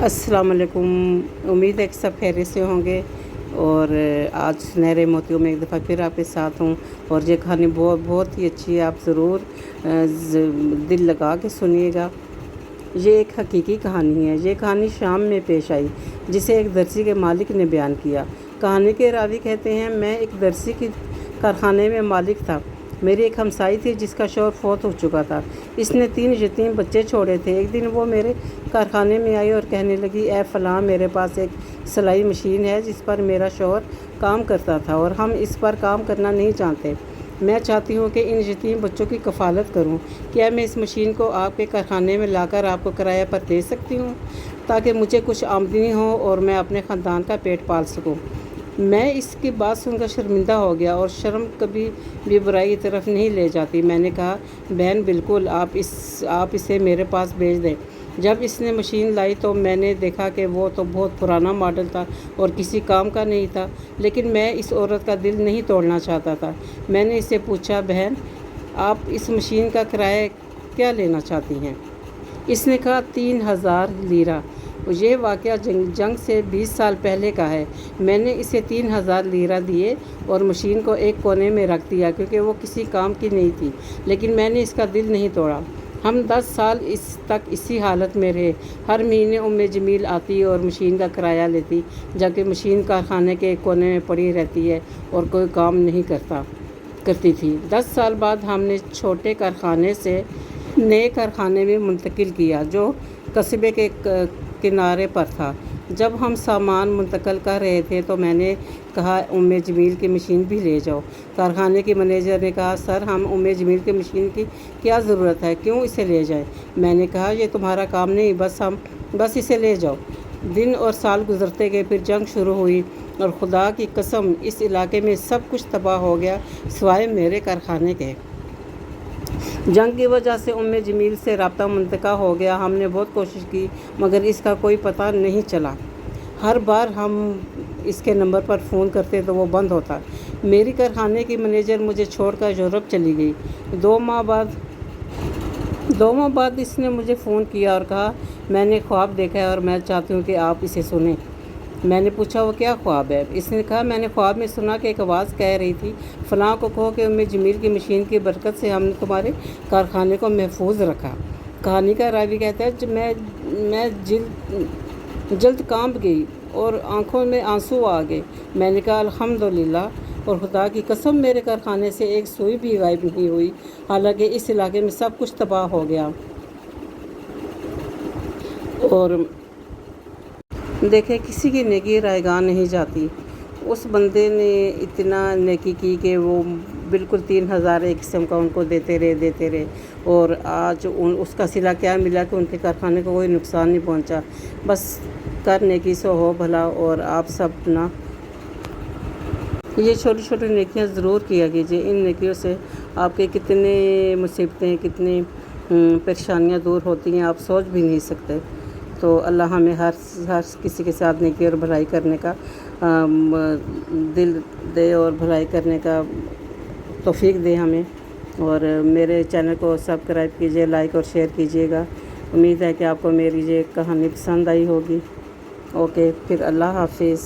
अस्सलाम वालेकुम। उम्मीद है कि सब खैरियत से होंगे। और आज सुनहरे मोतियों में एक दफ़ा फिर आपके साथ हूँ। और ये कहानी बहुत ही अच्छी है, आप ज़रूर दिल लगा के सुनिएगा। ये एक हकीकी कहानी है। ये कहानी शाम में पेश आई, जिसे एक दर्जी के मालिक ने बयान किया। कहानी के रावी कहते हैं, मैं एक दर्जी की कारखाने में मालिक था। मेरी एक हमसाई थी जिसका शौहर फौत हो चुका था। इसने 3 यतीम बच्चे छोड़े थे। एक दिन वो मेरे कारखाने में आई और कहने लगी, ए फ़लाँ, मेरे पास एक सिलाई मशीन है जिस पर मेरा शौहर काम करता था और हम इस पर काम करना नहीं चाहते। मैं चाहती हूँ कि इन यतीम बच्चों की कफ़ालत करूँ। क्या मैं इस मशीन को आपके कारखाने में लाकर आपको किराए पर दे सकती हूँ, ताकि मुझे कुछ आमदनी हो और मैं अपने ख़ानदान का पेट पाल सकूँ। मैं इसकी बात सुनकर शर्मिंदा हो गया, और शर्म कभी भी बुराई की तरफ नहीं ले जाती। मैंने कहा, बहन बिल्कुल, आप इसे मेरे पास भेज दें। जब इसने मशीन लाई तो मैंने देखा कि वो तो बहुत पुराना मॉडल था और किसी काम का नहीं था, लेकिन मैं इस औरत का दिल नहीं तोड़ना चाहता था। मैंने इससे पूछा, बहन, आप इस मशीन का किराया क्या लेना चाहती हैं? इसने कहा, 3000 लीरा। ये वाक़या जंग से 20 साल पहले का है। मैंने इसे 3000 लीरा दिए और मशीन को एक कोने में रख दिया, क्योंकि वो किसी काम की नहीं थी, लेकिन मैंने इसका दिल नहीं तोड़ा। हम 10 साल इसी हालत में रहे। हर महीने उम्मे जमील आती और मशीन का किराया लेती, जबकि मशीन कारखाने के एक कोने में पड़ी रहती है और कोई काम नहीं करती थी। 10 साल बाद हमने छोटे कारखाने से नए कारखाने में मुंतकिल किया, जो कस्बे के किनारे पर था। जब हम सामान मुंतकिल कर रहे थे तो मैंने कहा, उम्मे जमील की मशीन भी ले जाओ। कारखाने के मैनेजर ने कहा, सर, हम उम्मे जमील की मशीन की क्या ज़रूरत है, क्यों इसे ले जाएं? मैंने कहा, ये तुम्हारा काम नहीं, बस इसे ले जाओ। दिन और साल गुजरते गए। फिर जंग शुरू हुई और खुदा की कसम, इस इलाके में सब कुछ तबाह हो गया सिवाय मेरे कारखाने के। जंग की वजह से उम्मे जमील से रब्ता मुनक़ता हो गया। हमने बहुत कोशिश की, मगर इसका कोई पता नहीं चला। हर बार हम इसके नंबर पर फ़ोन करते तो वो बंद होता। मेरी कारखाने की मैनेजर मुझे छोड़कर यूरोप चली गई। 2 माह बाद इसने मुझे फ़ोन किया और कहा, मैंने ख्वाब देखा है और मैं चाहती हूँ कि आप इसे सुनें। मैंने पूछा, वो क्या ख्वाब है? इसने कहा, मैंने ख्वाब में सुना कि एक आवाज़ कह रही थी, फ़लाँ को कहो कि उम्मे जमील की मशीन की बरकत से हमने तुम्हारे कारखाने को महफूज रखा। कहानी का रावी कहता है, मैं जल्द कांप गई और आंखों में आंसू आ गए। मैंने कहा, अल्हम्दुलिल्लाह, और खुदा की कसम, मेरे कारखाने से एक सुई भी गायब नहीं हुई, हालांकि इस इलाके में सब कुछ तबाह हो गया। और देखे, किसी की नेकी रायगान नहीं जाती। उस बंदे ने इतना नेकी की कि वो बिल्कुल 3000 एक किस्म का उनको देते रहे। और आज उसका सिला क्या मिला कि उनके कारखाने को कोई नुकसान नहीं पहुंचा। बस कर नेकी सो हो भला। और आप सब ना ये छोटी छोटी नेकियां ज़रूर किया कीजिए। इन नेकियों से आपके कितने मुसीबतें, कितनी परेशानियां दूर होती हैं, आप सोच भी नहीं सकते। तो अल्लाह हमें हर किसी के साथ नेकी और भलाई करने का दिल दे और भलाई करने का तौफीक दे हमें। और मेरे चैनल को सब्सक्राइब कीजिए, लाइक और शेयर कीजिएगा। उम्मीद है कि आपको मेरी ये कहानी पसंद आई होगी। ओके, फिर अल्लाह हाफिज़।